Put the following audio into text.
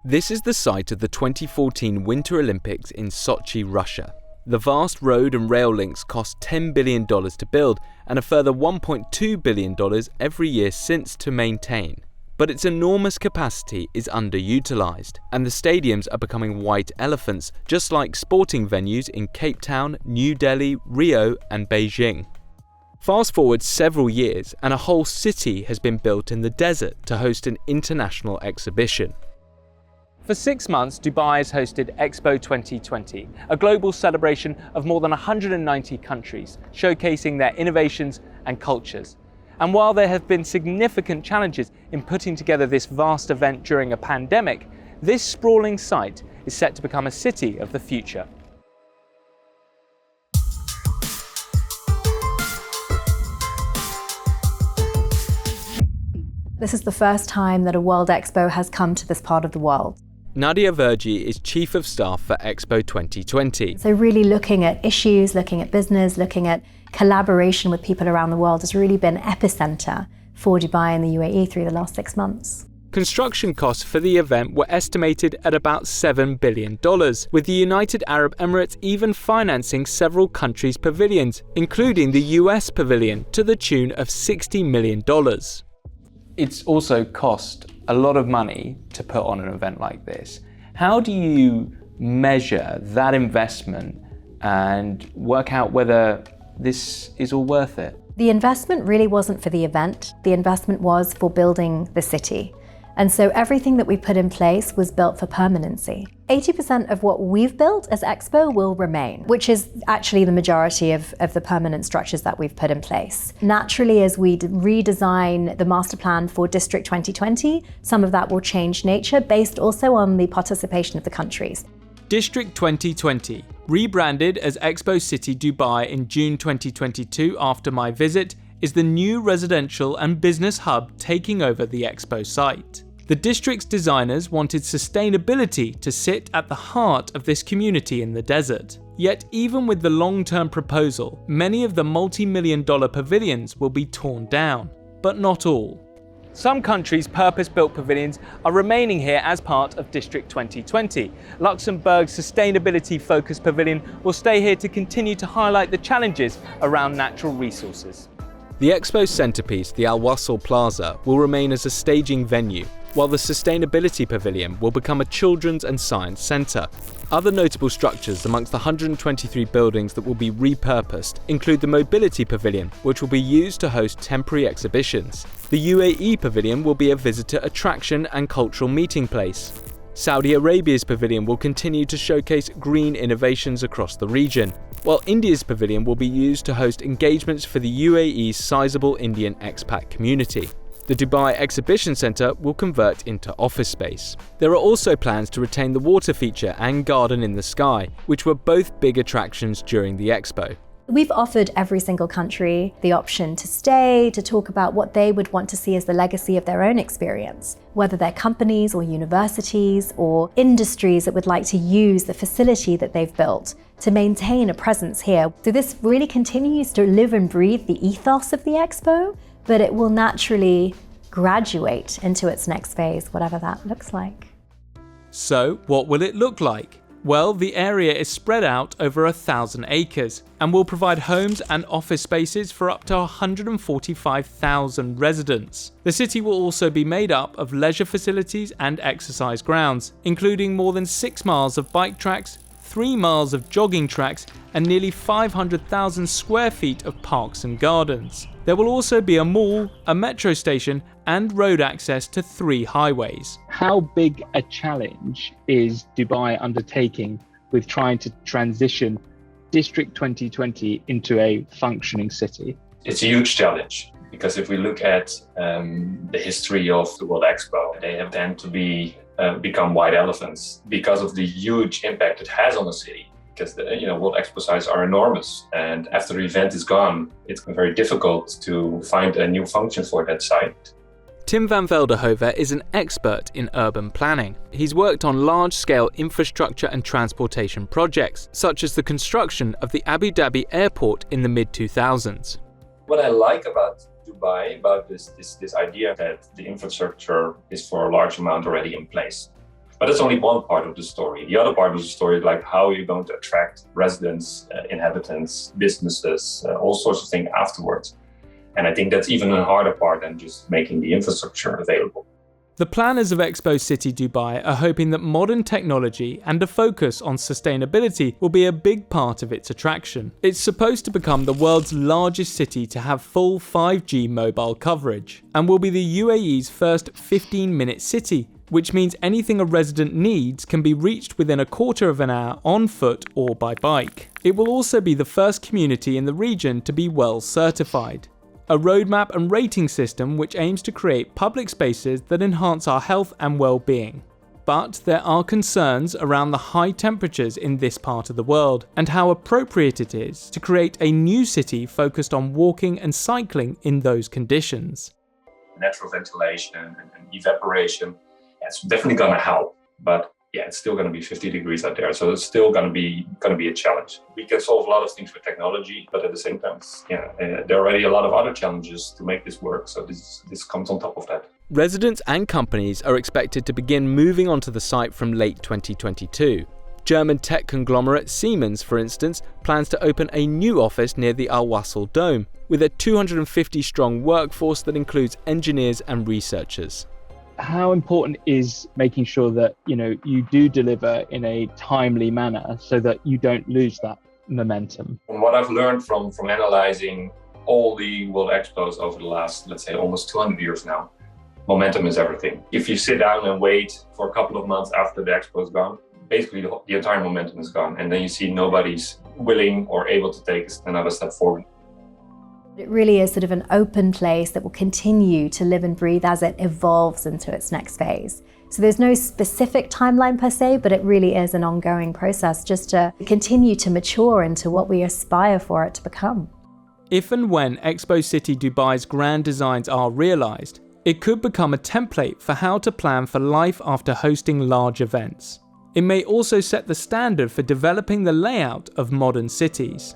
This is the site of the 2014 Winter Olympics in Sochi, Russia. The vast road and rail links cost $10 billion to build and a further $1.2 billion every year since to maintain. But its enormous capacity is underutilised, and the stadiums are becoming white elephants, just like sporting venues in Cape Town, New Delhi, Rio and Beijing. Fast forward several years and a whole city has been built in the desert to host an international exhibition. For 6 months, Dubai has hosted Expo 2020, a global celebration of more than 190 countries, showcasing their innovations and cultures. And while there have been significant challenges in putting together this vast event during a pandemic, this sprawling site is set to become a city of the future. This is the first time that a World Expo has come to this part of the world. Nadia Verjee is Chief of Staff for Expo 2020. So really looking at issues, looking at business, looking at collaboration with people around the world has really been epicenter for Dubai and the UAE through the last 6 months. Construction costs for the event were estimated at about $7 billion, with the United Arab Emirates even financing several countries' pavilions, including the US pavilion, to the tune of $60 million. It's also cost a lot of money to put on an event like this. How do you measure that investment and work out whether this is all worth it? The investment really wasn't for the event. The investment was for building the city. And so everything that we put in place was built for permanency. 80% of what we've built as Expo will remain, which is actually the majority of the permanent structures that we've put in place. Naturally, as we redesign the master plan for District 2020, some of that will change nature based also on the participation of the countries. District 2020, rebranded as Expo City Dubai in June 2022 after my visit, is the new residential and business hub taking over the Expo site. The district's designers wanted sustainability to sit at the heart of this community in the desert. Yet even with the long-term proposal, many of the multi-million-dollar pavilions will be torn down, but not all. Some countries' purpose-built pavilions are remaining here as part of District 2020. Luxembourg's sustainability-focused pavilion will stay here to continue to highlight the challenges around natural resources. The Expo's centrepiece, the Al Wasl Plaza, will remain as a staging venue, while the Sustainability Pavilion will become a children's and science centre. Other notable structures amongst the 123 buildings that will be repurposed include the Mobility Pavilion, which will be used to host temporary exhibitions. The UAE Pavilion will be a visitor attraction and cultural meeting place. Saudi Arabia's pavilion will continue to showcase green innovations across the region, while India's pavilion will be used to host engagements for the UAE's sizable Indian expat community. The Dubai Exhibition Centre will convert into office space. There are also plans to retain the water feature and Garden in the Sky, which were both big attractions during the Expo. We've offered every single country the option to stay, to talk about what they would want to see as the legacy of their own experience, whether they're companies or universities or industries that would like to use the facility that they've built to maintain a presence here. So this really continues to live and breathe the ethos of the Expo, but it will naturally graduate into its next phase, whatever that looks like. So what will it look like? Well, the area is spread out over 1,000 acres and will provide homes and office spaces for up to 145,000 residents. The city will also be made up of leisure facilities and exercise grounds, including more than 6 miles of bike tracks, 3 miles of jogging tracks, and nearly 500,000 square feet of parks and gardens. There will also be a mall, a metro station, and road access to 3 highways. How big a challenge is Dubai undertaking with trying to transition District 2020 into a functioning city? It's a huge challenge because if we look at the history of the World Expo, they have tend to become white elephants because of the huge impact it has on the city. Because the World Expo sites are enormous, and after the event is gone, it's very difficult to find a new function for that site. Tim van Velderhoven is an expert in urban planning. He's worked on large-scale infrastructure and transportation projects, such as the construction of the Abu Dhabi airport in the mid-2000s. What I like about Dubai, about this idea that the infrastructure is for a large amount already in place. But that's only one part of the story. The other part of the story is like how you're going to attract residents, inhabitants, businesses, all sorts of things afterwards. And I think that's even a harder part than just making the infrastructure available. The planners of Expo City Dubai are hoping that modern technology and a focus on sustainability will be a big part of its attraction. It's supposed to become the world's largest city to have full 5G mobile coverage, and will be the UAE's first 15-minute city, which means anything a resident needs can be reached within a quarter of an hour on foot or by bike. It will also be the first community in the region to be WELL certified, a roadmap and rating system which aims to create public spaces that enhance our health and well-being. But there are concerns around the high temperatures in this part of the world and how appropriate it is to create a new city focused on walking and cycling in those conditions. Natural ventilation and evaporation, it's definitely going to help, but yeah, it's still going to be 50 degrees out there, so it's still going to be a challenge. We can solve a lot of things with technology, but at the same time, there are already a lot of other challenges to make this work, so this comes on top of that. Residents and companies are expected to begin moving onto the site from late 2022. German tech conglomerate Siemens, for instance, plans to open a new office near the Al Wasl Dome, with a 250-strong workforce that includes engineers and researchers. How important is making sure that you do deliver in a timely manner so that you don't lose that momentum? And what I've learned from analyzing all the World Expos over the last, let's say, almost 200 years now, momentum is everything. If you sit down and wait for a couple of months after the expo is gone, basically the entire momentum is gone, and then you see nobody's willing or able to take another step forward. It really is sort of an open place that will continue to live and breathe as it evolves into its next phase. So there's no specific timeline per se, but it really is an ongoing process just to continue to mature into what we aspire for it to become. If and when Expo City Dubai's grand designs are realised, it could become a template for how to plan for life after hosting large events. It may also set the standard for developing the layout of modern cities.